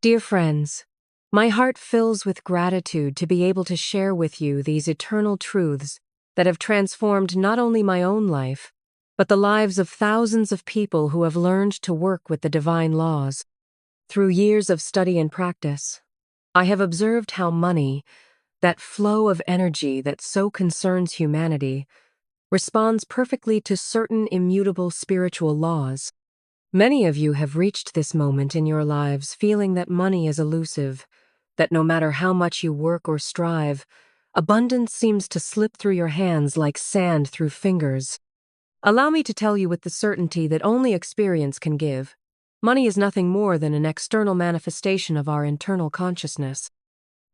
Dear friends, my heart fills with gratitude to be able to share with you these eternal truths that have transformed not only my own life, but the lives of thousands of people who have learned to work with the divine laws. Through years of study and practice, I have observed how money, that flow of energy that so concerns humanity, responds perfectly to certain immutable spiritual laws. Many of you have reached this moment in your lives feeling that money is elusive, that no matter how much you work or strive, abundance seems to slip through your hands like sand through fingers. Allow me to tell you with the certainty that only experience can give. Money is nothing more than an external manifestation of our internal consciousness.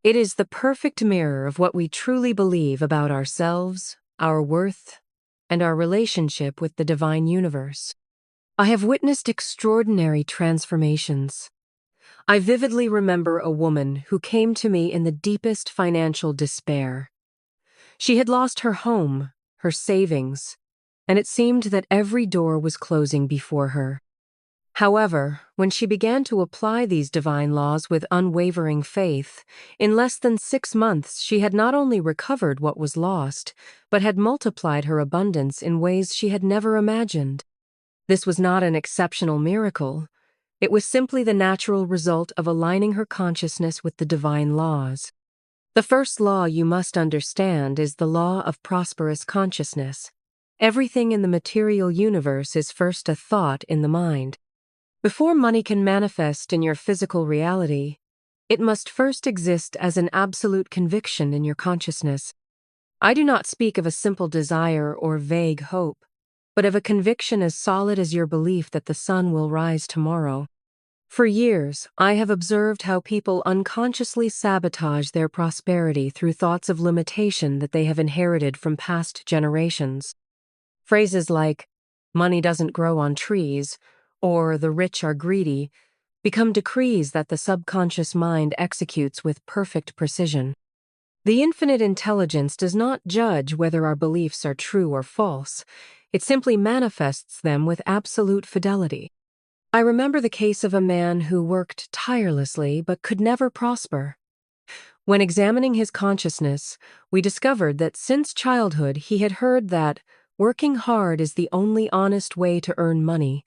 It is the perfect mirror of what we truly believe about ourselves, our worth, and our relationship with the divine universe. I have witnessed extraordinary transformations. I vividly remember a woman who came to me in the deepest financial despair. She had lost her home, her savings, and it seemed that every door was closing before her. However, when she began to apply these divine laws with unwavering faith, in less than 6 months she had not only recovered what was lost, but had multiplied her abundance in ways she had never imagined. This was not an exceptional miracle. It was simply the natural result of aligning her consciousness with the divine laws. The first law you must understand is the law of prosperous consciousness. Everything in the material universe is first a thought in the mind. Before money can manifest in your physical reality, it must first exist as an absolute conviction in your consciousness. I do not speak of a simple desire or vague hope, but of a conviction as solid as your belief that the sun will rise tomorrow. For years, I have observed how people unconsciously sabotage their prosperity through thoughts of limitation that they have inherited from past generations. Phrases like, "money doesn't grow on trees," or "the rich are greedy," become decrees that the subconscious mind executes with perfect precision. The infinite intelligence does not judge whether our beliefs are true or false. It simply manifests them with absolute fidelity. I remember the case of a man who worked tirelessly but could never prosper. When examining his consciousness, we discovered that since childhood he had heard that working hard is the only honest way to earn money,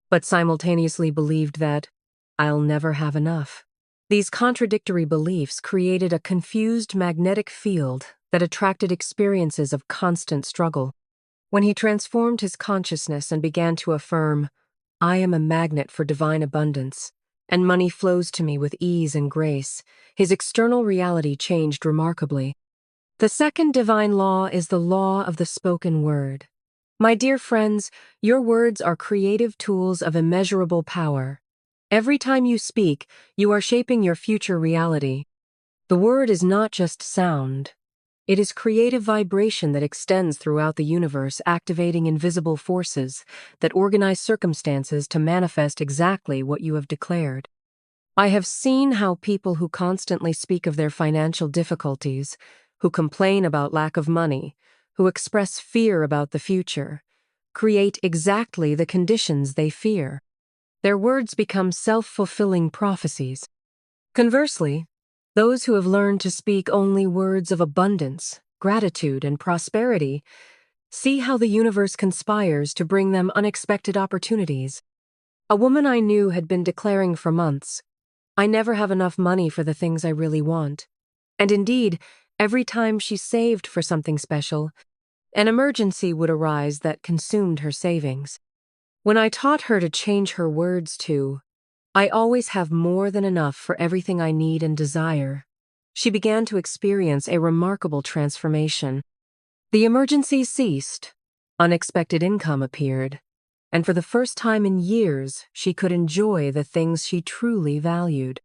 but simultaneously believed that "I'll never have enough." These contradictory beliefs created a confused magnetic field that attracted experiences of constant struggle. When he transformed his consciousness and began to affirm, "I am a magnet for divine abundance, and money flows to me with ease and grace," his external reality changed remarkably. The second divine law is the law of the spoken word. My dear friends, your words are creative tools of immeasurable power. Every time you speak, you are shaping your future reality. The word is not just sound. It is creative vibration that extends throughout the universe, activating invisible forces that organize circumstances to manifest exactly what you have declared. I have seen how people who constantly speak of their financial difficulties, who complain about lack of money, who express fear about the future, create exactly the conditions they fear. Their words become self-fulfilling prophecies. Conversely, those who have learned to speak only words of abundance, gratitude, and prosperity see how the universe conspires to bring them unexpected opportunities. A woman I knew had been declaring for months, "I never have enough money for the things I really want." And indeed, every time she saved for something special, an emergency would arise that consumed her savings. When I taught her to change her words to, "I always have more than enough for everything I need and desire," she began to experience a remarkable transformation. The emergencies ceased, unexpected income appeared, and for the first time in years, she could enjoy the things she truly valued.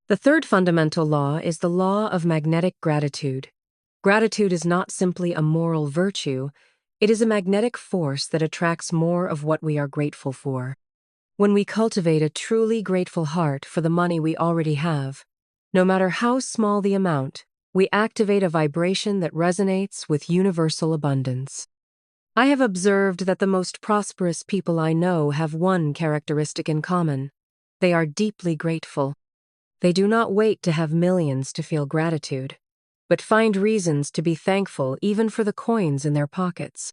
The third fundamental law is the law of magnetic gratitude. Gratitude is not simply a moral virtue, it is a magnetic force that attracts more of what we are grateful for. When we cultivate a truly grateful heart for the money we already have, no matter how small the amount, we activate a vibration that resonates with universal abundance. I have observed that the most prosperous people I know have one characteristic in common. They are deeply grateful. They do not wait to have millions to feel gratitude, but find reasons to be thankful even for the coins in their pockets.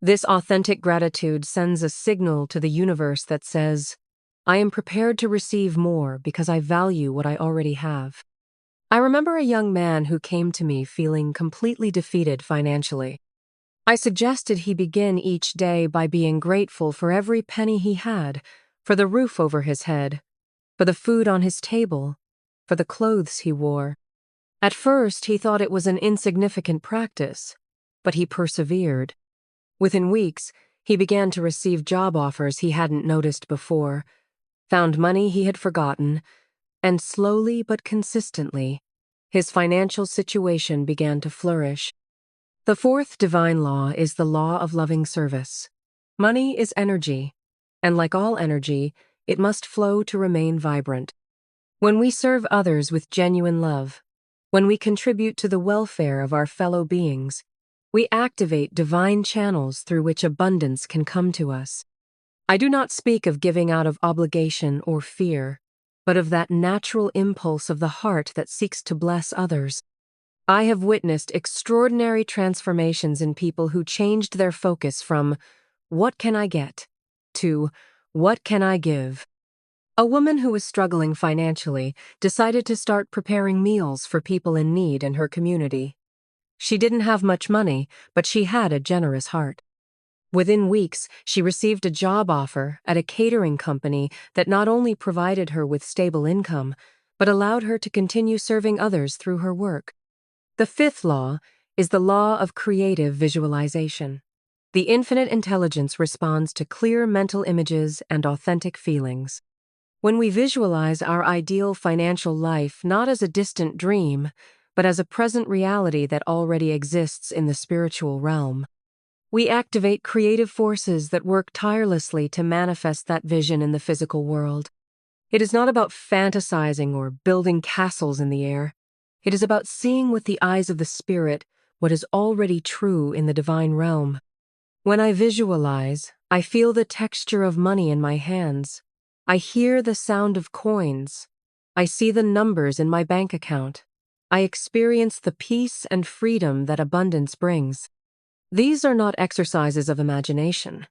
This authentic gratitude sends a signal to the universe that says, I am prepared to receive more because I value what I already have. I remember a young man who came to me feeling completely defeated financially. I suggested he begin each day by being grateful for every penny he had, for the roof over his head, for the food on his table, for the clothes he wore. At first, he thought it was an insignificant practice, but he persevered. Within weeks, he began to receive job offers he hadn't noticed before, found money he had forgotten, and slowly but consistently, his financial situation began to flourish. The fourth divine law is the law of loving service. Money is energy, and like all energy, it must flow to remain vibrant. When we serve others with genuine love, when we contribute to the welfare of our fellow beings, we activate divine channels through which abundance can come to us. I do not speak of giving out of obligation or fear, but of that natural impulse of the heart that seeks to bless others. I have witnessed extraordinary transformations in people who changed their focus from, "What can I get?" to, "What can I give?" A woman who was struggling financially decided to start preparing meals for people in need in her community. She didn't have much money, but she had a generous heart. Within weeks, she received a job offer at a catering company that not only provided her with stable income, but allowed her to continue serving others through her work. The fifth law is the law of creative visualization. The infinite intelligence responds to clear mental images and authentic feelings. When we visualize our ideal financial life not as a distant dream, but as a present reality that already exists in the spiritual realm, we activate creative forces that work tirelessly to manifest that vision in the physical world. It is not about fantasizing or building castles in the air. It is about seeing with the eyes of the spirit what is already true in the divine realm. When I visualize, I feel the texture of money in my hands. I hear the sound of coins. I see the numbers in my bank account. I experience the peace and freedom that abundance brings. These are not exercises of imagination.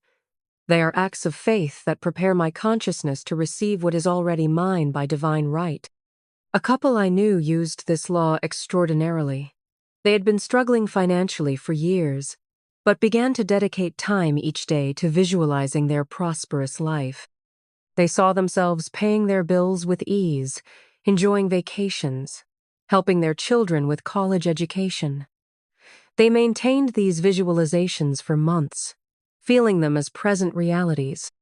They are acts of faith that prepare my consciousness to receive what is already mine by divine right. A couple I knew used this law extraordinarily. They had been struggling financially for years, but began to dedicate time each day to visualizing their prosperous life. They saw themselves paying their bills with ease, enjoying vacations, helping their children with college education. They maintained these visualizations for months, feeling them as present realities.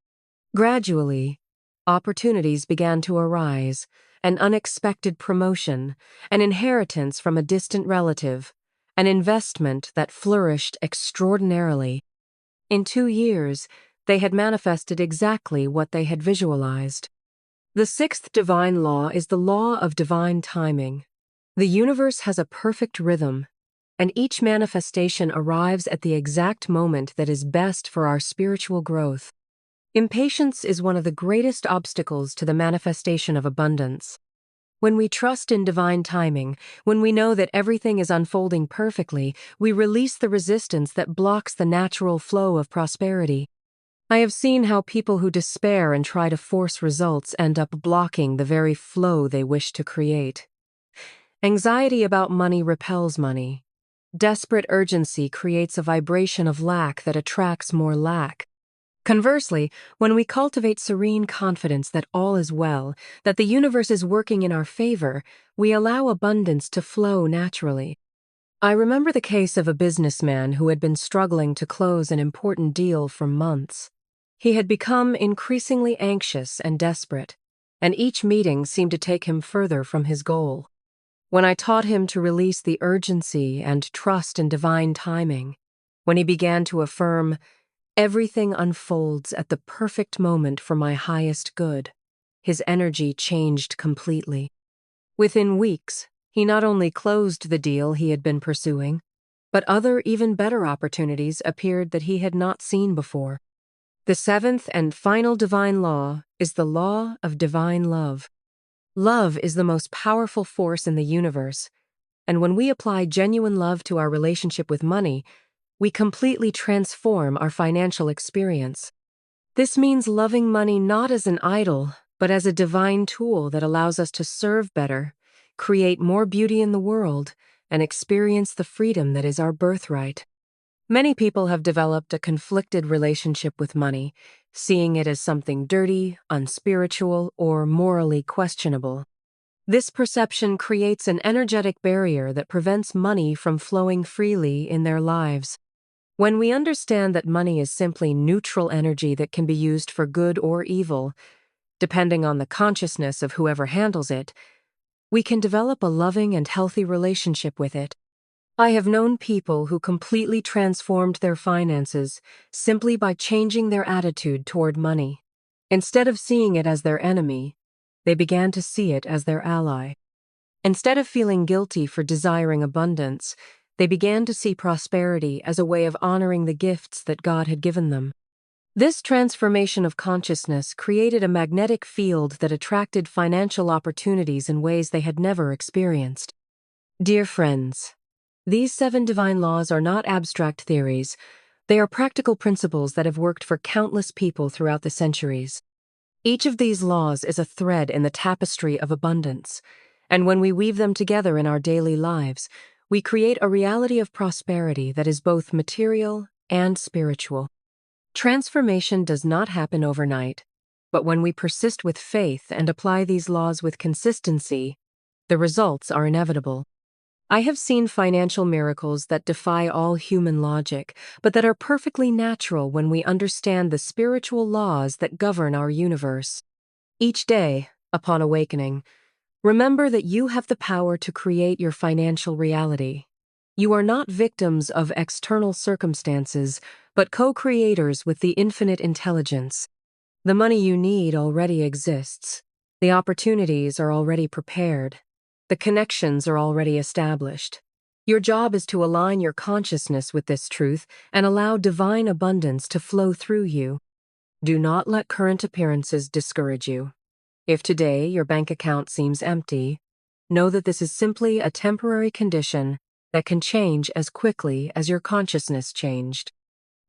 Gradually, opportunities began to arise, an unexpected promotion, an inheritance from a distant relative, an investment that flourished extraordinarily. In 2 years, they had manifested exactly what they had visualized. The sixth divine law is the law of divine timing. The universe has a perfect rhythm, and each manifestation arrives at the exact moment that is best for our spiritual growth. Impatience is one of the greatest obstacles to the manifestation of abundance. When we trust in divine timing, when we know that everything is unfolding perfectly, we release the resistance that blocks the natural flow of prosperity. I have seen how people who despair and try to force results end up blocking the very flow they wish to create. Anxiety about money repels money. Desperate urgency creates a vibration of lack that attracts more lack. Conversely, when we cultivate serene confidence that all is well, that the universe is working in our favor, we allow abundance to flow naturally. I remember the case of a businessman who had been struggling to close an important deal for months. He had become increasingly anxious and desperate, and each meeting seemed to take him further from his goal. When I taught him to release the urgency and trust in divine timing, when he began to affirm, "Everything unfolds at the perfect moment for my highest good," his energy changed completely. Within weeks, he not only closed the deal he had been pursuing, but other even better opportunities appeared that he had not seen before. The seventh and final divine law is the law of divine love. Love is the most powerful force in the universe, and when we apply genuine love to our relationship with money, we completely transform our financial experience. This means loving money not as an idol, but as a divine tool that allows us to serve better, create more beauty in the world, and experience the freedom that is our birthright. Many people have developed a conflicted relationship with money, seeing it as something dirty, unspiritual, or morally questionable. This perception creates an energetic barrier that prevents money from flowing freely in their lives. When we understand that money is simply neutral energy that can be used for good or evil, depending on the consciousness of whoever handles it, we can develop a loving and healthy relationship with it. I have known people who completely transformed their finances simply by changing their attitude toward money. Instead of seeing it as their enemy, they began to see it as their ally. Instead of feeling guilty for desiring abundance, they began to see prosperity as a way of honoring the gifts that God had given them. This transformation of consciousness created a magnetic field that attracted financial opportunities in ways they had never experienced. Dear friends, these 7 divine laws are not abstract theories. They are practical principles that have worked for countless people throughout the centuries. Each of these laws is a thread in the tapestry of abundance, and when we weave them together in our daily lives, we create a reality of prosperity that is both material and spiritual. Transformation does not happen overnight, but when we persist with faith and apply these laws with consistency, the results are inevitable. I have seen financial miracles that defy all human logic, but that are perfectly natural when we understand the spiritual laws that govern our universe. Each day, upon awakening, remember that you have the power to create your financial reality. You are not victims of external circumstances, but co-creators with the infinite intelligence. The money you need already exists. The opportunities are already prepared. The connections are already established. Your job is to align your consciousness with this truth and allow divine abundance to flow through you. Do not let current appearances discourage you. If today your bank account seems empty, know that this is simply a temporary condition that can change as quickly as your consciousness changed.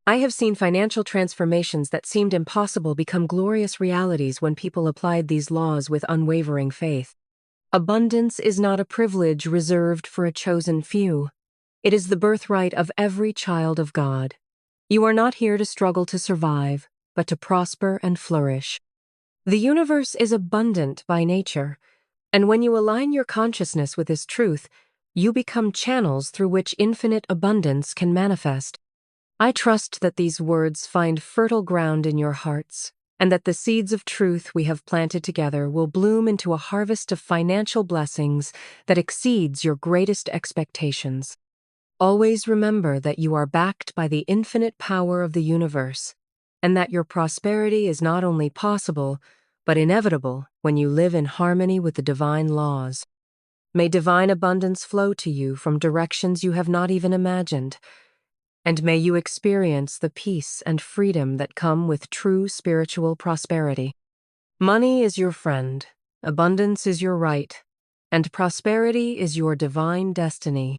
I have seen financial transformations that seemed impossible become glorious realities when people applied these laws with unwavering faith. Abundance is not a privilege reserved for a chosen few. It is the birthright of every child of God. You are not here to struggle to survive, but to prosper and flourish. The universe is abundant by nature, and when you align your consciousness with this truth, you become channels through which infinite abundance can manifest. I trust that these words find fertile ground in your hearts, and that the seeds of truth we have planted together will bloom into a harvest of financial blessings that exceeds your greatest expectations. Always remember that you are backed by the infinite power of the universe, and that your prosperity is not only possible, but inevitable when you live in harmony with the divine laws. May divine abundance flow to you from directions you have not even imagined, and may you experience the peace and freedom that come with true spiritual prosperity. Money is your friend, abundance is your right, and prosperity is your divine destiny.